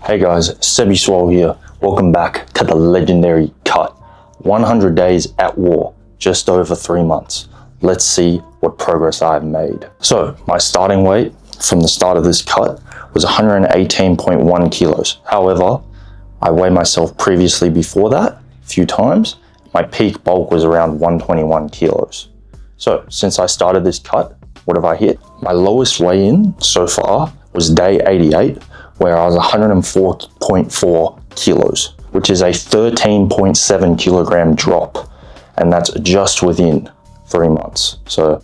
Hey guys, Sebby Swole here. Welcome back to the legendary cut. 100 days at war, just over 3 months. Let's see what progress I've made. So my starting weight from the start of this cut was 118.1 kilos. However, I weighed myself previously before that a few times. My peak bulk was around 121 kilos. So since I started this cut, what have I hit? My lowest weigh-in so far was day 88, where I was 104.4 kilos, which is a 13.7 kilogram drop. And that's just within 3 months. So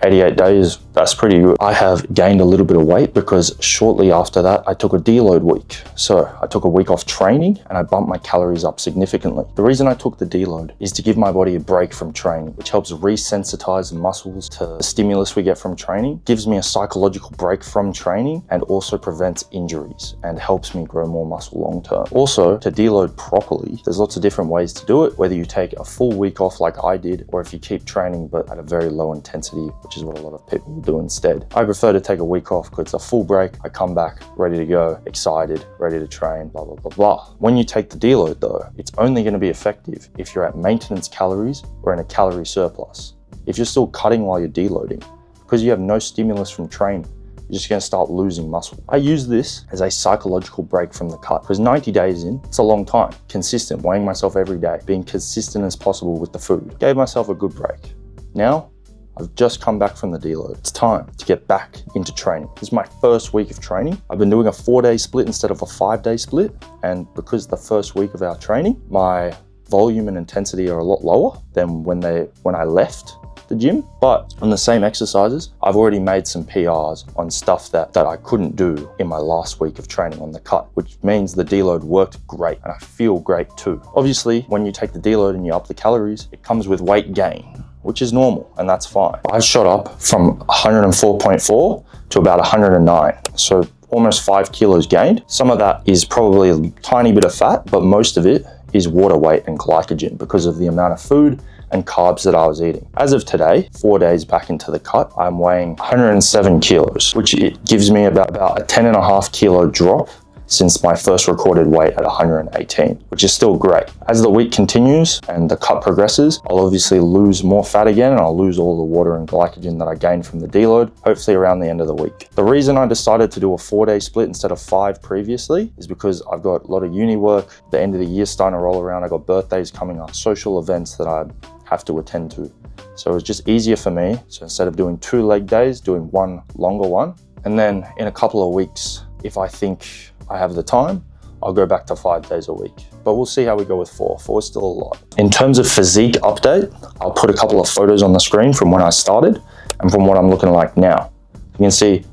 88 days, that's pretty good. I have gained a little bit of weight because shortly after that, I took a deload week. So I took a week off training and I bumped my calories up significantly. The reason I took the deload is to give my body a break from training, which helps resensitize the muscles to the stimulus we get from training, gives me a psychological break from training, and also prevents injuries and helps me grow more muscle long term. Also, to deload properly, there's lots of different ways to do it, whether you take a full week off like I did, or if you keep training but at a very low intensity, which is what a lot of people will do instead. I prefer to take a week off because it's a full break. I come back ready to go, excited, ready to train, blah, blah, blah, blah. When you take the deload though, it's only going to be effective if you're at maintenance calories or in a calorie surplus. If you're still cutting while you're deloading, because you have no stimulus from training, you're just going to start losing muscle. I use this as a psychological break from the cut because 90 days in, it's a long time. Consistent, weighing myself every day, being consistent as possible with the food. Gave myself a good break. Now, I've just come back from the deload. It's time to get back into training. This is my first week of training. I've been doing a 4-day split instead of a 5-day split. And because the first week of our training, my volume and intensity are a lot lower than when I left the gym. But on the same exercises, I've already made some PRs on stuff that I couldn't do in my last week of training on the cut, which means the deload worked great and I feel great too. Obviously, when you take the deload and you up the calories, it comes with weight gain, which is normal and that's fine. I shot up from 104.4 to about 109. So almost 5 kilos gained. Some of that is probably a tiny bit of fat, but most of it is water weight and glycogen because of the amount of food and carbs that I was eating. As of today, 4 days back into the cut, I'm weighing 107 kilos, which it gives me about a 10.5 kilo drop since my first recorded weight at 118, which is still great. As the week continues and the cut progresses, I'll obviously lose more fat again and I'll lose all the water and glycogen that I gained from the deload, hopefully around the end of the week. The reason I decided to do a 4-day split instead of 5 previously is because I've got a lot of uni work, the end of the year starting to roll around, I got birthdays coming up, social events that I have to attend to. So it's just easier for me. So instead of doing 2 leg days, doing one longer one. And then in a couple of weeks, if I think I have the time, I'll go back to 5 days a week. But we'll see how we go with 4. 4 is still a lot. In terms of physique update, I'll put a couple of photos on the screen from when I started and from what I'm looking like now. You can see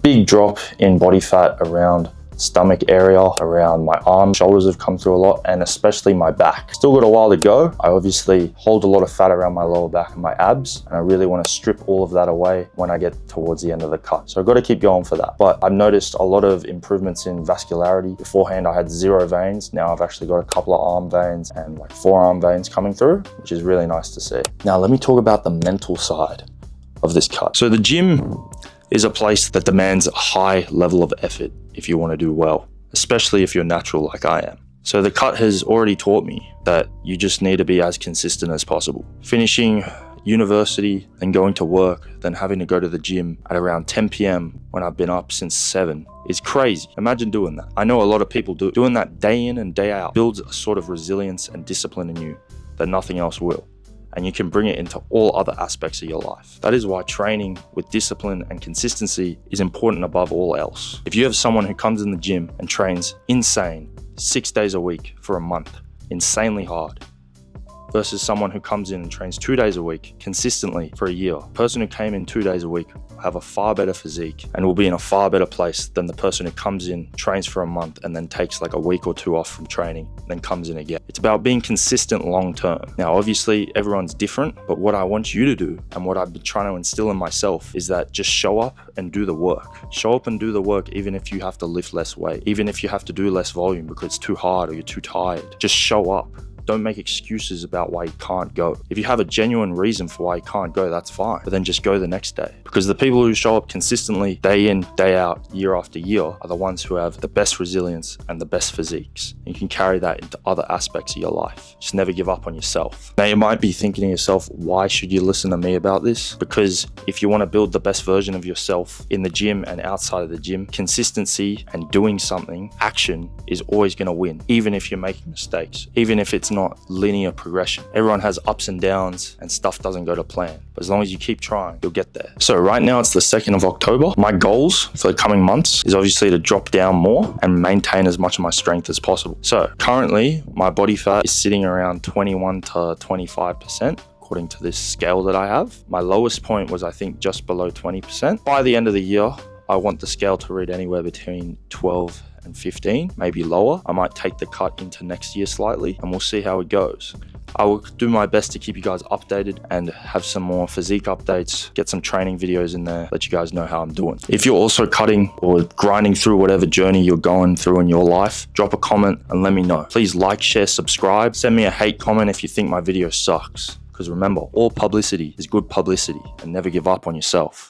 big drop in body fat around stomach area, around my arms, shoulders have come through a lot, and especially my back. Still got a while to go. I obviously hold a lot of fat around my lower back and my abs, and I really want to strip all of that away when I get towards the end of the cut. So I've got to keep going for that. But I've noticed a lot of improvements in vascularity. Beforehand, I had 0 veins. Now I've actually got a couple of arm veins and like forearm veins coming through, which is really nice to see. Now let me talk about the mental side of this cut. So the gym is a place that demands a high level of effort if you want to do well, especially if you're natural like I am. So the cut has already taught me that you just need to be as consistent as possible. Finishing university, then going to work, then having to go to the gym at around 10 p.m. when I've been up since 7 is crazy. Imagine doing that. I know a lot of people do. Doing that day in and day out builds a sort of resilience and discipline in you that nothing else will. And you can bring it into all other aspects of your life. That is why training with discipline and consistency is important above all else. If you have someone who comes in the gym and trains insane 6 days a week for a month, insanely hard, versus someone who comes in and trains 2 days a week consistently for a year, a person who came in 2 days a week will have a far better physique and will be in a far better place than the person who comes in, trains for a month, and then takes like a week or 2 off from training, then comes in again. It's about being consistent long term. Now, obviously everyone's different, but what I want you to do and what I've been trying to instill in myself is that just show up and do the work. Show up and do the work even if you have to lift less weight, even if you have to do less volume because it's too hard or you're too tired. Just show up. Don't make excuses about why you can't go. If you have a genuine reason for why you can't go, that's fine, but then just go the next day. Because the people who show up consistently day in, day out, year after year are the ones who have the best resilience and the best physiques. You can carry that into other aspects of your life. Just never give up on yourself. Now you might be thinking to yourself, why should you listen to me about this? Because if you want to build the best version of yourself in the gym and outside of the gym, consistency and doing something, action is always going to win, even if you're making mistakes, even if it's not linear progression. Everyone has ups and downs and stuff doesn't go to plan. But as long as you keep trying, you'll get there. So right now it's the 2nd of October. My goals for the coming months is obviously to drop down more and maintain as much of my strength as possible. So currently my body fat is sitting around 21 to 25%. According to this scale that I have. My lowest point was, I think, just below 20%. By the end of the year, I want the scale to read anywhere between 12 and 15, maybe lower. I might take the cut into next year slightly, and we'll see how it goes. I will do my best to keep you guys updated and have some more physique updates, get some training videos in there, let you guys know how I'm doing. If you're also cutting or grinding through whatever journey you're going through in your life, drop a comment and let me know. Please like, share, subscribe. Send me a hate comment if you think my video sucks. Because remember, all publicity is good publicity, and never give up on yourself.